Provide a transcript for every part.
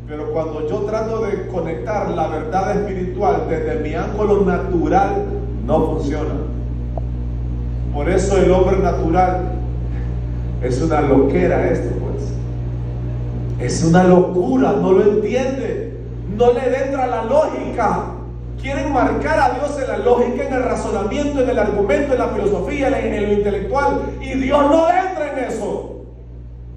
Pero cuando yo trato de conectar la verdad espiritual desde mi ángulo natural, no funciona. Por eso el hombre natural es una loquera esto, pues. Es una locura, no lo entiende, no le entra la lógica. Quieren marcar a Dios en la lógica, en el razonamiento, en el argumento, en la filosofía, en lo intelectual, y Dios no entra en eso,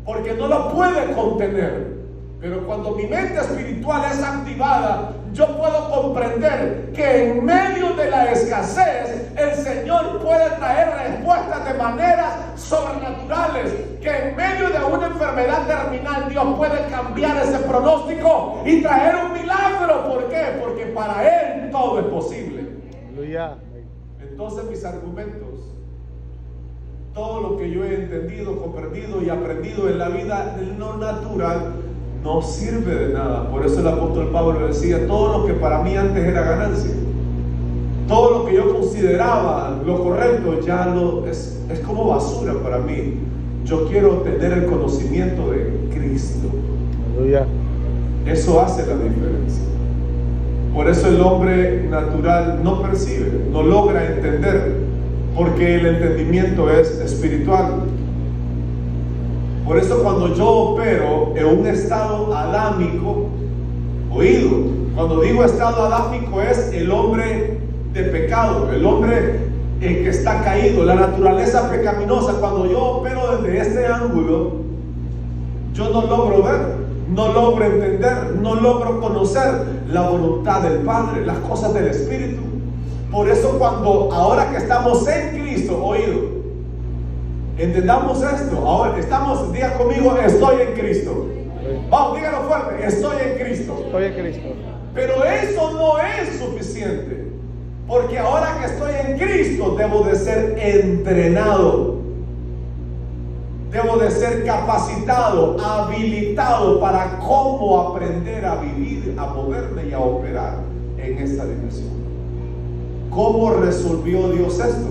porque no lo puede contener. Pero cuando mi mente espiritual es activada, yo puedo comprender que en medio de la escasez, el Señor puede traer respuestas de maneras sobrenaturales. Que en medio de una enfermedad terminal, Dios puede cambiar ese pronóstico y traer un milagro. ¿Por qué? Porque para Él todo es posible. Aleluya. Entonces mis argumentos, todo lo que yo he entendido, comprendido y aprendido en la vida no natural, no sirve de nada. Por eso el apóstol Pablo decía: todo lo que para mí antes era ganancia, todo lo que yo consideraba lo correcto, ya es como basura para mí. Yo quiero tener el conocimiento de Cristo. Aleluya. Eso hace la diferencia. Por eso el hombre natural no percibe, no logra entender, porque el entendimiento es espiritual. Por eso cuando yo opero en un estado adámico, oído, cuando digo estado adámico es el hombre de pecado, el hombre que está caído, la naturaleza pecaminosa. Cuando yo opero desde este ángulo, yo no logro ver, no logro entender, no logro conocer la voluntad del Padre, las cosas del Espíritu. Por eso ahora que estamos en Cristo, oído, entendamos esto. Ahora estamos, diga conmigo, estoy en Cristo. Vamos, dígalo fuerte, estoy en Cristo. Estoy en Cristo. Pero eso no es suficiente, porque ahora que estoy en Cristo debo de ser entrenado, debo de ser capacitado, habilitado para cómo aprender a vivir, a moverme y a operar en esta dimensión. ¿Cómo resolvió Dios esto?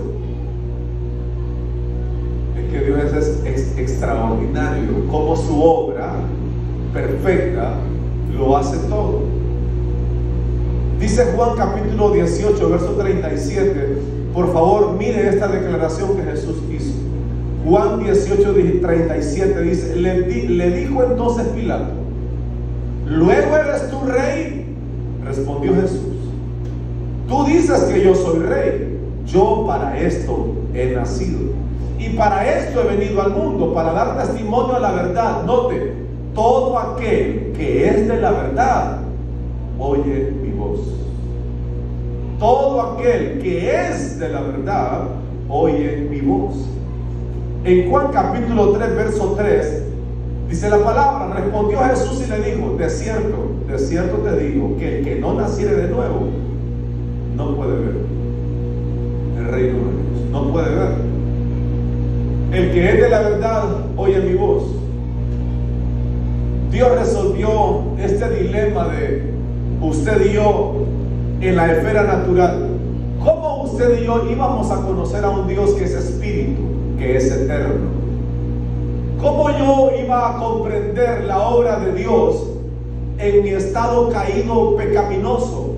Es que Dios es extraordinario, como su obra perfecta lo hace todo. Dice Juan capítulo 18, verso 37. Por favor, miren esta declaración que Jesús hizo. Juan 18, 37 dice: le dijo entonces Pilato: ¿luego eres tú rey? Respondió Jesús: tú dices que yo soy rey. Yo para esto he nacido, y para esto he venido al mundo, para dar testimonio a la verdad. Note, todo aquel que es de la verdad oye mi voz. Todo aquel que es de la verdad oye mi voz. En Juan capítulo 3, verso 3, dice la palabra: respondió Jesús y le dijo: de cierto te digo, que el que no naciere de nuevo no puede ver el reino de Dios. No puede ver. El que es de la verdad oye mi voz. Dios resolvió este dilema de usted y yo en la esfera natural. ¿Cómo usted y yo íbamos a conocer a un Dios que es espíritu, que es eterno? ¿Cómo yo iba a comprender la obra de Dios en mi estado caído, pecaminoso,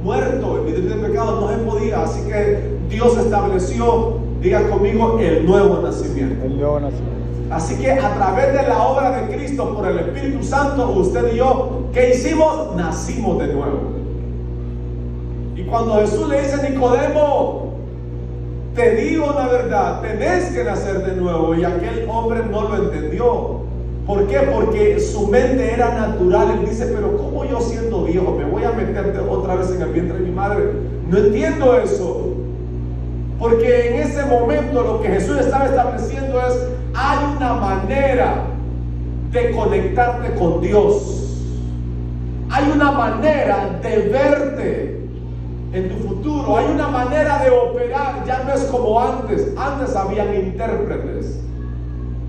muerto, en mi de pecado? No se podía. Así que Dios estableció, diga conmigo, el nuevo nacimiento. El nuevo nacimiento. Así que a través de la obra de Cristo, por el Espíritu Santo, usted y yo, ¿qué hicimos? Nacimos de nuevo. Y cuando Jesús le dice a Nicodemo: te digo la verdad, tenés que nacer de nuevo, y aquel hombre no lo entendió. ¿Por qué? Porque su mente era natural. Él dice: pero ¿cómo yo siendo viejo me voy a meter otra vez en el vientre de mi madre? No entiendo eso. Porque en ese momento lo que Jesús estaba estableciendo es: hay una manera de conectarte con Dios. Hay una manera de verte en tu futuro. Hay una manera de operar. Ya no es como antes. Antes habían intérpretes.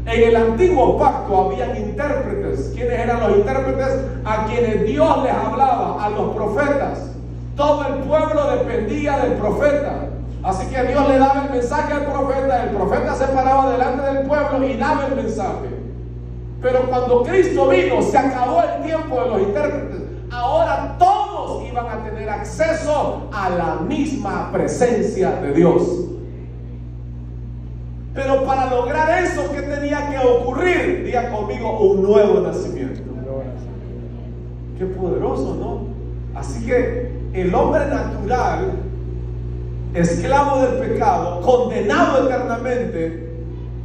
En el antiguo pacto habían intérpretes. ¿Quiénes eran los intérpretes? A quienes Dios les hablaba, a los profetas. Todo el pueblo dependía del profeta. Así que Dios le daba el mensaje al profeta. El profeta se paraba delante del pueblo y daba el mensaje. Pero cuando Cristo vino, se acabó el tiempo de los intérpretes. Ahora todos iban a tener acceso a la misma presencia de Dios. Pero para lograr eso, ¿qué tenía que ocurrir? Diga conmigo, un nuevo nacimiento. Qué poderoso, ¿no? Así que el hombre natural, esclavo del pecado, condenado eternamente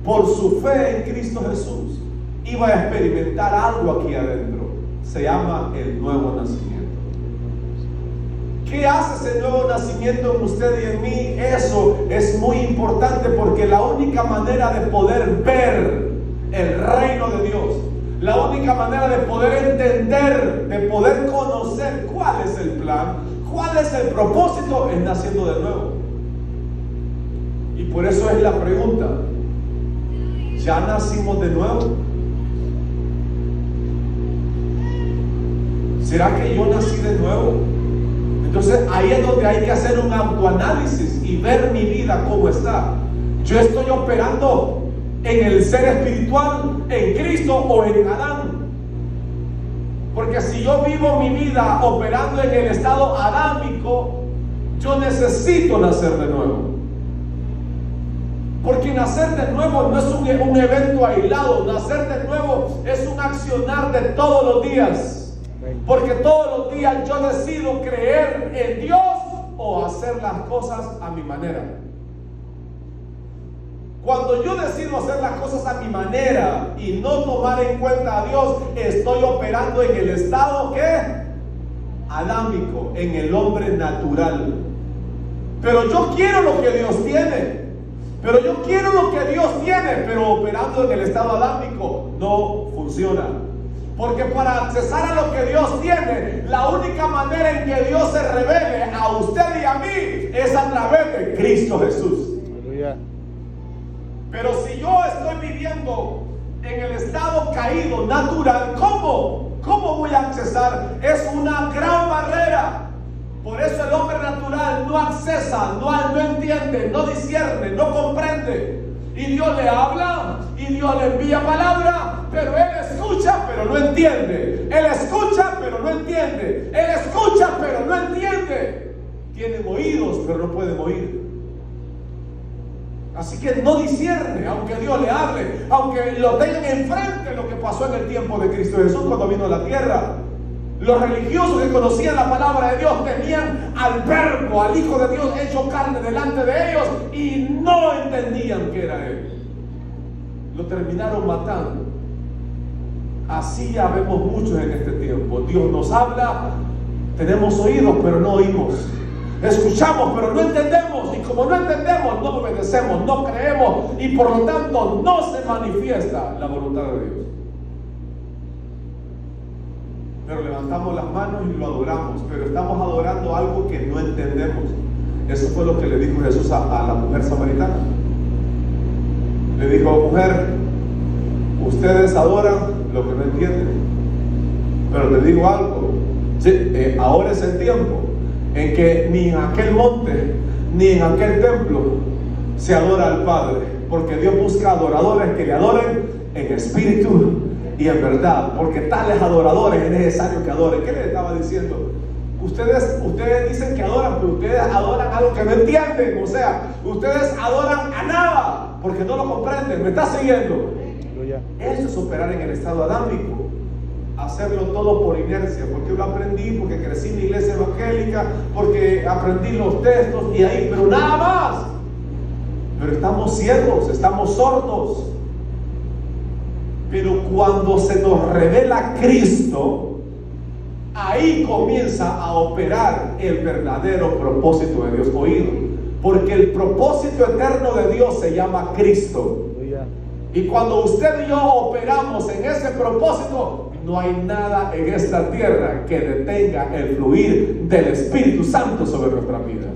por su fe en Cristo Jesús, iba a experimentar algo aquí adentro. Se llama el nuevo nacimiento. ¿Qué hace ese nuevo nacimiento en usted y en mí? Eso es muy importante, porque la única manera de poder ver el reino de Dios, la única manera de poder entender, de poder conocer cuál es el plan, cuál es el propósito, es naciendo de nuevo. Y por eso es la pregunta: ¿ya nacimos de nuevo? ¿Será que yo nací de nuevo? Entonces ahí es donde hay que hacer un autoanálisis y ver mi vida cómo está. ¿Yo estoy operando en el ser espiritual, en Cristo, o en Adán? Porque si yo vivo mi vida operando en el estado adámico, yo necesito nacer de nuevo. Porque nacer de nuevo no es un evento aislado. Nacer de nuevo es un accionar de todos los días. Porque todos los días yo decido creer en Dios o hacer las cosas a mi manera. Cuando yo decido hacer las cosas a mi manera y no tomar en cuenta a Dios, estoy operando en el estado, ¿qué? Adámico, en el hombre natural. Pero yo quiero lo que Dios tiene. Pero operando en el estado adámico no funciona. Porque para accesar a lo que Dios tiene, la única manera en que Dios se revele a usted y a mí es a través de Cristo Jesús. Aleluya. Pero si yo estoy viviendo en el estado caído, natural, ¿cómo voy a accesar? Es una gran barrera. Por eso el hombre natural no accesa, no entiende, no discierne, no comprende. Y Dios le habla, y Dios le envía palabra, pero él escucha, pero no entiende. Él escucha, pero no entiende. Él escucha, pero no entiende. Tienen oídos, pero no pueden oír. Así que no discierne, aunque Dios le hable, aunque lo tengan enfrente, lo que pasó en el tiempo de Cristo Jesús cuando vino a la tierra. Los religiosos que conocían la palabra de Dios tenían al Verbo, al Hijo de Dios hecho carne delante de ellos, y no entendían que era Él. Lo terminaron matando. Así ya vemos muchos en este tiempo. Dios nos habla, tenemos oídos pero no oímos. Escuchamos pero no entendemos, y como no entendemos, no obedecemos, no creemos, y por lo tanto no se manifiesta la voluntad de Dios. Pero levantamos las manos y lo adoramos, pero estamos adorando algo que no entendemos. Eso fue lo que le dijo Jesús a la mujer samaritana. Le dijo: mujer, ustedes adoran lo que no entienden, pero les digo algo, sí, ahora es el tiempo en que ni en aquel monte ni en aquel templo se adora al Padre, porque Dios busca adoradores que le adoren en espíritu y en verdad, porque tales adoradores es necesario que adoren. ¿Qué le estaba diciendo? Ustedes dicen que adoran, pero ustedes adoran algo que no entienden. O sea, ustedes adoran a nada porque no lo comprenden. ¿Me está siguiendo? Eso es operar en el estado adámico. Hacerlo todo por inercia, porque lo aprendí, porque crecí en la iglesia evangélica, porque aprendí los textos y ahí, pero nada más. Pero estamos ciegos, estamos sordos. Pero cuando se nos revela Cristo, ahí comienza a operar el verdadero propósito de Dios. Oído, porque el propósito eterno de Dios se llama Cristo. Y cuando usted y yo operamos en ese propósito, no hay nada en esta tierra que detenga el fluir del Espíritu Santo sobre nuestras vidas.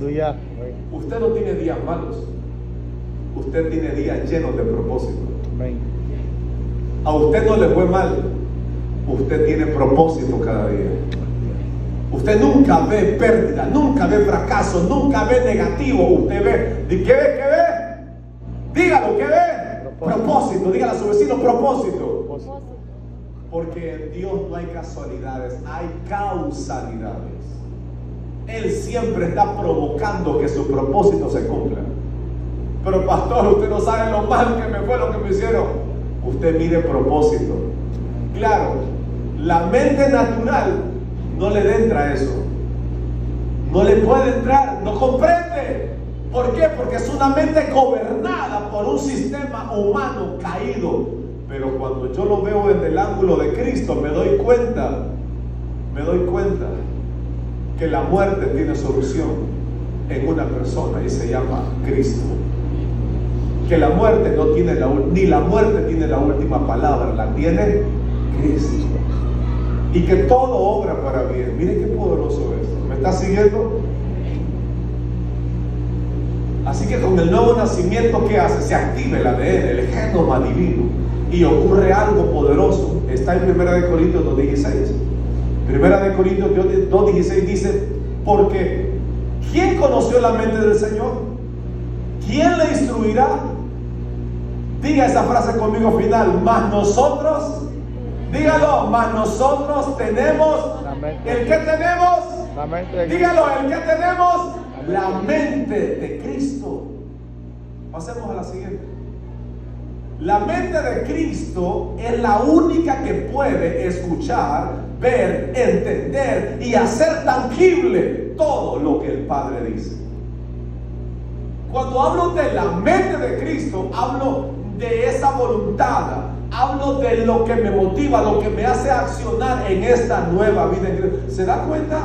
Usted no tiene días malos, usted tiene días llenos de propósito. A usted no le fue mal, usted tiene propósito cada día. Usted nunca ve pérdida, nunca ve fracaso, nunca ve negativo. Usted ve, ¿de qué ve? ¿Qué ve? Dígalo, ¿qué ve? Propósito. Dígale a su vecino: propósito. Porque en Dios no hay casualidades, hay causalidades. Él siempre está provocando que su propósito se cumpla. Pero pastor, usted no sabe lo mal que me fue lo que me hicieron. Usted mire propósito. Claro, la mente natural no le entra eso. No le puede entrar, no comprende. ¿Por qué? Porque es una mente gobernada por un sistema humano caído. Pero cuando yo lo veo desde el ángulo de Cristo, me doy cuenta que la muerte tiene solución en una persona y se llama Cristo. Que la muerte no tiene ni la muerte tiene la última palabra, la tiene Cristo. Y que todo obra para bien. Miren qué poderoso es. ¿Me está siguiendo? Así que con el nuevo nacimiento, ¿qué hace? Se activa el ADN, el genoma divino, y ocurre algo poderoso. Está en 1 Corintios 2:16. 1 Corintios 2:16 dice: porque ¿quién conoció la mente del Señor? ¿Quién le instruirá? Diga esa frase conmigo final: mas nosotros, dígalo, mas nosotros tenemos, ¿el que tenemos? La mente de Dígalo, el que tenemos, la mente de Cristo. Pasemos a la siguiente. La mente de Cristo es la única que puede escuchar, ver, entender y hacer tangible todo lo que el Padre dice. Cuando hablo de la mente de Cristo, hablo de esa voluntad, hablo de lo que me motiva, lo que me hace accionar en esta nueva vida en Cristo. ¿Se da cuenta?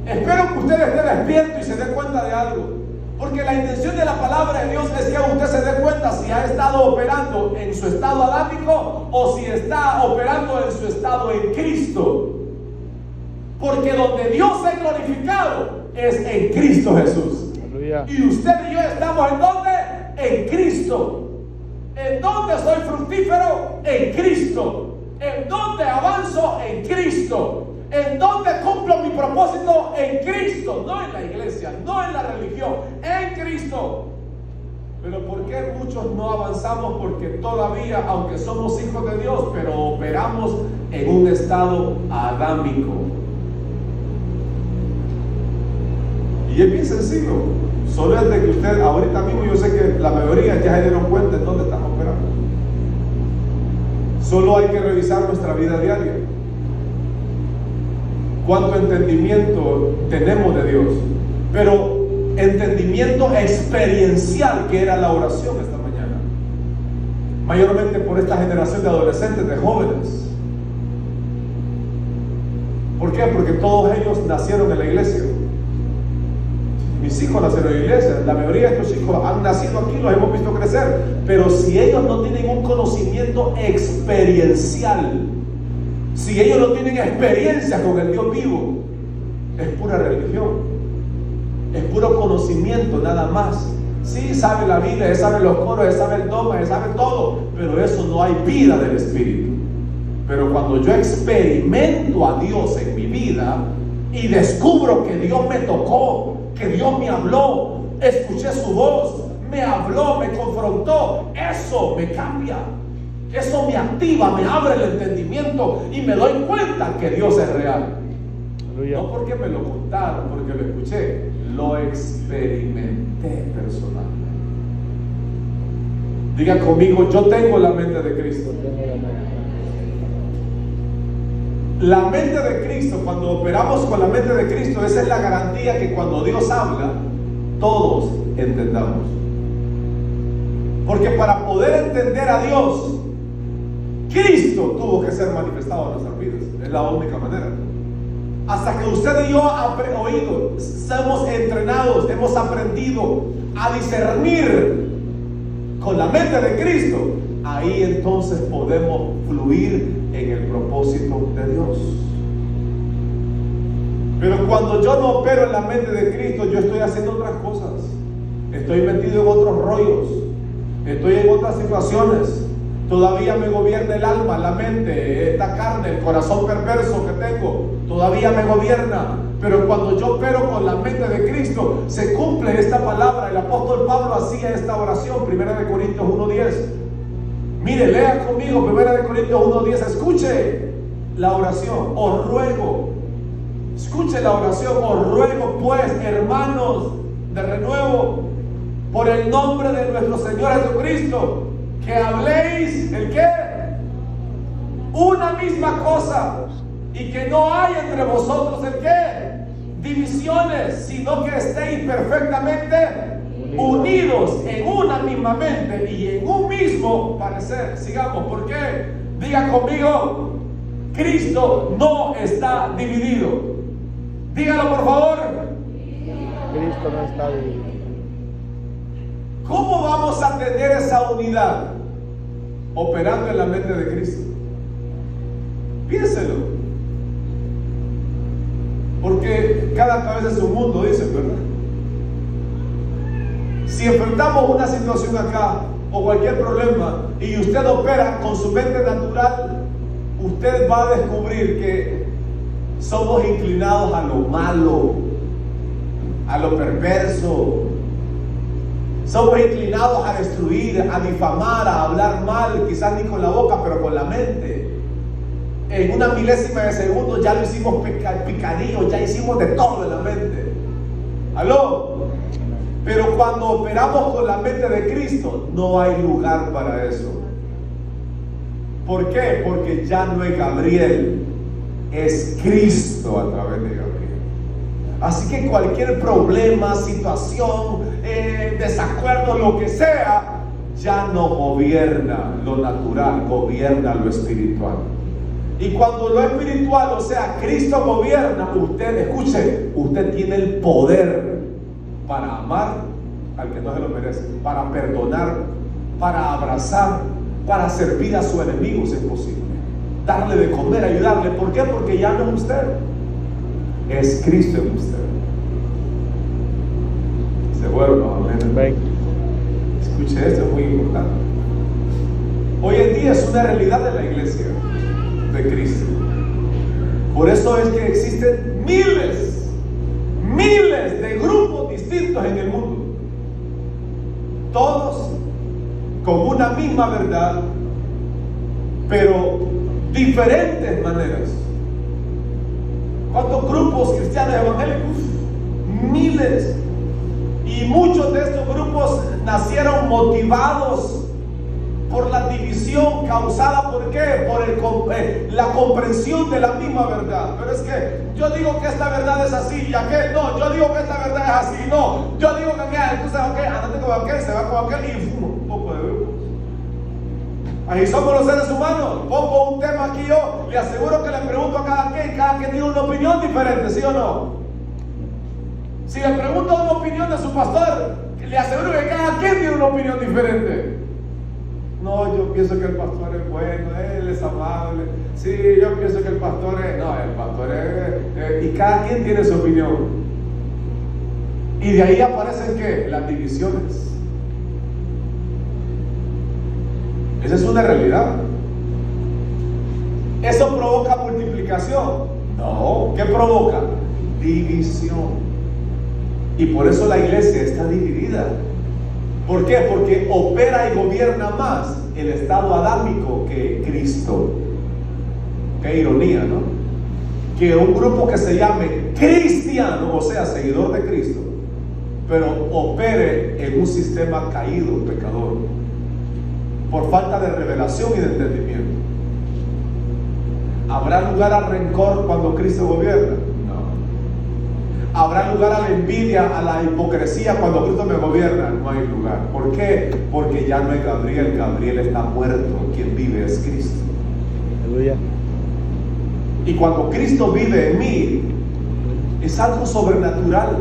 Espero que usted esté despierto y se dé cuenta de algo, porque la intención de la palabra de Dios es que usted se dé cuenta si ha estado operando en su estado adámico o si está operando en su estado en Cristo. Porque donde Dios es glorificado es en Cristo Jesús. Aleluya. Y usted y yo estamos ¿en dónde? En Cristo. ¿En dónde soy fructífero? En Cristo. ¿En dónde avanzo? En Cristo. ¿En dónde cumplo mi propósito? En Cristo. No en la iglesia, no en la religión, en Cristo. Pero ¿por qué muchos no avanzamos? Porque todavía, aunque somos hijos de Dios, pero operamos en un estado adámico. Y es bien sencillo. Solo es de que usted ahorita mismo, yo sé que la mayoría ya se dieron cuenta en dónde están operando. Solo hay que revisar nuestra vida diaria. Cuánto entendimiento tenemos de Dios, pero entendimiento experiencial, que era la oración esta mañana, mayormente por esta generación de adolescentes, de jóvenes. ¿Por qué? Porque todos ellos nacieron en la iglesia. Mis hijos nacieron en la iglesia, la mayoría de estos hijos han nacido aquí, los hemos visto crecer, pero si ellos no tienen un conocimiento experiencial, si ellos no tienen experiencia con el Dios vivo, es pura religión, es puro conocimiento nada más. Sí, sabe la Biblia, sabe los coros, sabe el dogma, sabe todo, pero eso no hay vida del Espíritu. Pero cuando yo experimento a Dios en mi vida y descubro que Dios me tocó, que Dios me habló, escuché su voz, me habló, me confrontó, eso me cambia. Eso me activa, me abre el entendimiento y me doy cuenta que Dios es real. Aleluya. No porque me lo contaron, porque lo escuché, lo experimenté personalmente. Diga conmigo: yo tengo la mente de Cristo. La mente de Cristo, cuando operamos con la mente de Cristo, esa es la garantía que cuando Dios habla, todos entendamos. Porque para poder entender a Dios, Cristo tuvo que ser manifestado en nuestras vidas. Es la única manera. Hasta que usted y yo oído, somos entrenados, hemos aprendido a discernir con la mente de Cristo, ahí entonces podemos fluir en el propósito de Dios. Pero cuando yo no opero en la mente de Cristo, yo estoy haciendo otras cosas, estoy metido en otros rollos, estoy en otras situaciones. Todavía me gobierna el alma, la mente, esta carne, el corazón perverso que tengo, todavía me gobierna. Pero cuando yo opero con la mente de Cristo, se cumple esta palabra. El apóstol Pablo hacía esta oración, 1 Corintios 1:10. Mire, lea conmigo 1 Corintios 1:10. Escuche la oración. Os ruego. Escuche la oración. Os ruego pues, hermanos de renuevo, por el nombre de nuestro Señor Jesucristo, que habléis, ¿el qué? Una misma cosa, y que no hay entre vosotros, ¿el qué? Divisiones, sino que estéis perfectamente unidos en una misma mente y en un mismo parecer. Sigamos, ¿por qué? Diga conmigo, Cristo no está dividido. Dígalo por favor. Cristo no está dividido. ¿Cómo vamos a tener esa unidad? Operando en la mente de Cristo. Piénselo. Porque cada cabeza es un mundo, dicen, ¿verdad? Si enfrentamos una situación acá o cualquier problema y usted opera con su mente natural, usted va a descubrir que somos inclinados a lo malo, a lo perverso. Somos inclinados a destruir, a difamar, a hablar mal, quizás ni con la boca, pero con la mente. En una milésima de segundo ya lo hicimos picadillo, ya hicimos de todo en la mente. ¿Aló? Pero cuando operamos con la mente de Cristo, no hay lugar para eso. ¿Por qué? Porque ya no es Gabriel, es Cristo a través de Gabriel. Así que cualquier problema, situación, desacuerdo, lo que sea, ya no gobierna lo natural, gobierna lo espiritual. Y cuando lo espiritual, o sea, Cristo gobierna, usted, escuche, usted tiene el poder para amar al que no se lo merece, para perdonar, para abrazar, para servir a su enemigo si es posible, darle de comer, ayudarle. ¿Por qué? Porque ya no es usted, es Cristo en usted. Se vuelve, amén. Escuche, esto es muy importante. Hoy en día es una realidad de la iglesia de Cristo. Por eso es que existen miles de grupos distintos en el mundo, todos con una misma verdad, pero diferentes maneras. ¿Cuántos grupos cristianos evangélicos? Miles. Y muchos de estos grupos nacieron motivados por la división causada, ¿por qué? Por la comprensión de la misma verdad. Pero es que yo digo que esta verdad es así y aquel no, yo digo que esta verdad es así, no, yo digo que aquel, entonces andate con aquel, se va con aquel y un poco de grupos. Ahí somos los seres humanos. Pongo un tema aquí yo, le aseguro que le pregunto a cada quien tiene una opinión diferente, ¿sí o no? Si le pregunto una opinión de su pastor, le aseguro que cada quien tiene una opinión diferente. No, yo pienso que el pastor es bueno, él es amable. Sí, yo pienso que el pastor es... No, el pastor es... y cada quien tiene su opinión. Y de ahí aparecen, ¿qué? Las divisiones. Esa es una realidad. ¿Eso provoca multiplicación? No. ¿Qué provoca? División. Y por eso la iglesia está dividida. ¿Por qué? Porque opera y gobierna más el estado adámico que Cristo. Qué ironía, ¿no? Que un grupo que se llame cristiano, o sea, seguidor de Cristo, pero opere en un sistema caído, pecador, por falta de revelación y de entendimiento. ¿Habrá lugar al rencor cuando Cristo gobierna? ¿Habrá lugar a la envidia, a la hipocresía cuando Cristo me gobierna? No hay lugar. ¿Por qué? Porque ya no es Gabriel, Gabriel está muerto, quien vive es Cristo. Aleluya. Y cuando Cristo vive en mí, es algo sobrenatural.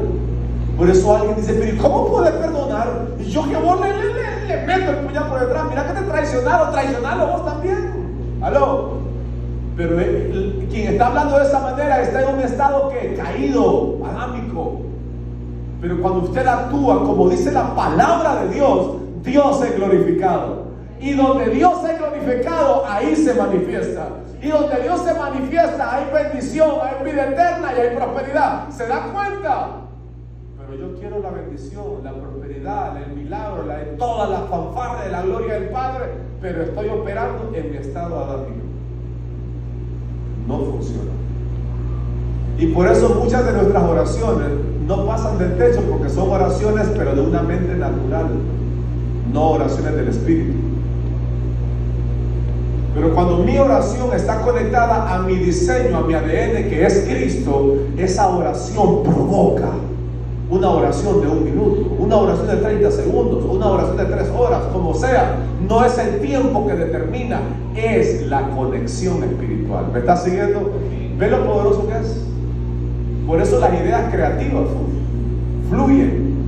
Por eso alguien dice, pero ¿cómo puedes perdonar? Y yo que vos le meto el puñal por detrás, mira que te traicionalo vos también. ¿Aló? Pero quien está hablando de esa manera está en un estado que caído, adámico. Pero cuando usted actúa como dice la palabra de Dios, Dios es glorificado. Y donde Dios es glorificado, ahí se manifiesta. Y donde Dios se manifiesta, hay bendición, hay vida eterna y hay prosperidad. ¿Se da cuenta? Pero pero yo quiero la bendición, la prosperidad, el milagro, toda la fanfarra de la gloria del Padre, pero estoy operando en mi estado adámico. No funciona. Y por eso muchas de nuestras oraciones no pasan del techo, porque son oraciones pero de una mente natural, no oraciones del Espíritu. Pero cuando mi oración está conectada a mi diseño, a mi ADN, que es Cristo, esa oración provoca una oración de 1 minuto, una oración de 30 segundos, una oración de 3 horas, como sea. No es el tiempo que determina, es la conexión espiritual. ¿Me estás siguiendo? ¿Ve lo poderoso que es? Por eso las ideas creativas fluyen.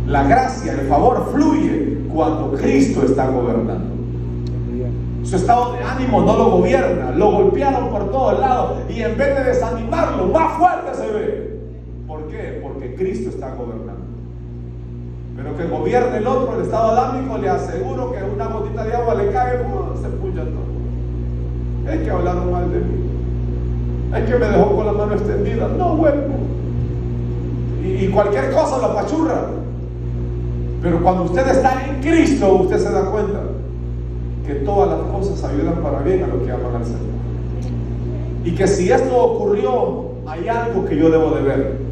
La gracia, el favor fluye cuando Cristo está gobernando. Su estado de ánimo no lo gobierna, lo golpearon por todos lados y en vez de desanimarlo, más fuerte se ve. ¿Por qué? Porque Cristo está gobernando. Pero que gobierne el otro, el estado adámico, le aseguro que una gotita de agua le cae, se puncha todo. Es que hablaron mal de mí, es que me dejó con la mano extendida, no vuelvo. Y cualquier cosa lo apachurra. Pero cuando usted está en Cristo, usted se da cuenta que todas las cosas ayudan para bien a los que aman al Señor. Y que si esto ocurrió, hay algo que yo debo de ver.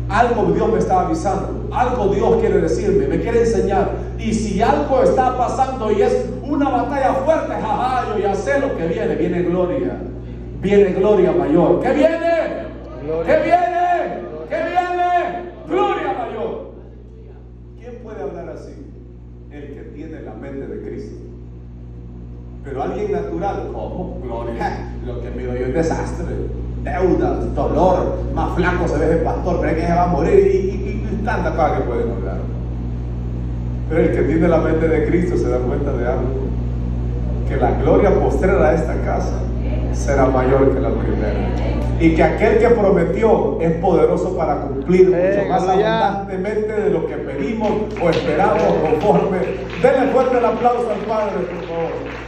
Algo Dios me está avisando. Algo Dios quiere decirme, me quiere enseñar. Y si algo está pasando y es una batalla fuerte, jaja, yo ya sé lo que viene. Viene gloria. Viene gloria mayor. ¿Qué viene? Gloria. ¿Qué viene? ¿Qué viene? Gloria mayor. ¿Quién puede hablar así? El que tiene la mente de Cristo. Pero alguien natural, ¿cómo? Gloria, lo que miro yo es desastre, deudas, dolor, más flaco se ve el pastor, cree que se va a morir y tanta cosa que pueden hablar. Pero el que tiene la mente de Cristo se da cuenta de algo, que la gloria postrera de esta casa será mayor que la primera, y que aquel que prometió es poderoso para cumplir mucho más abundantemente de lo que pedimos o esperamos conforme. Denle fuerte el aplauso al Padre, por favor.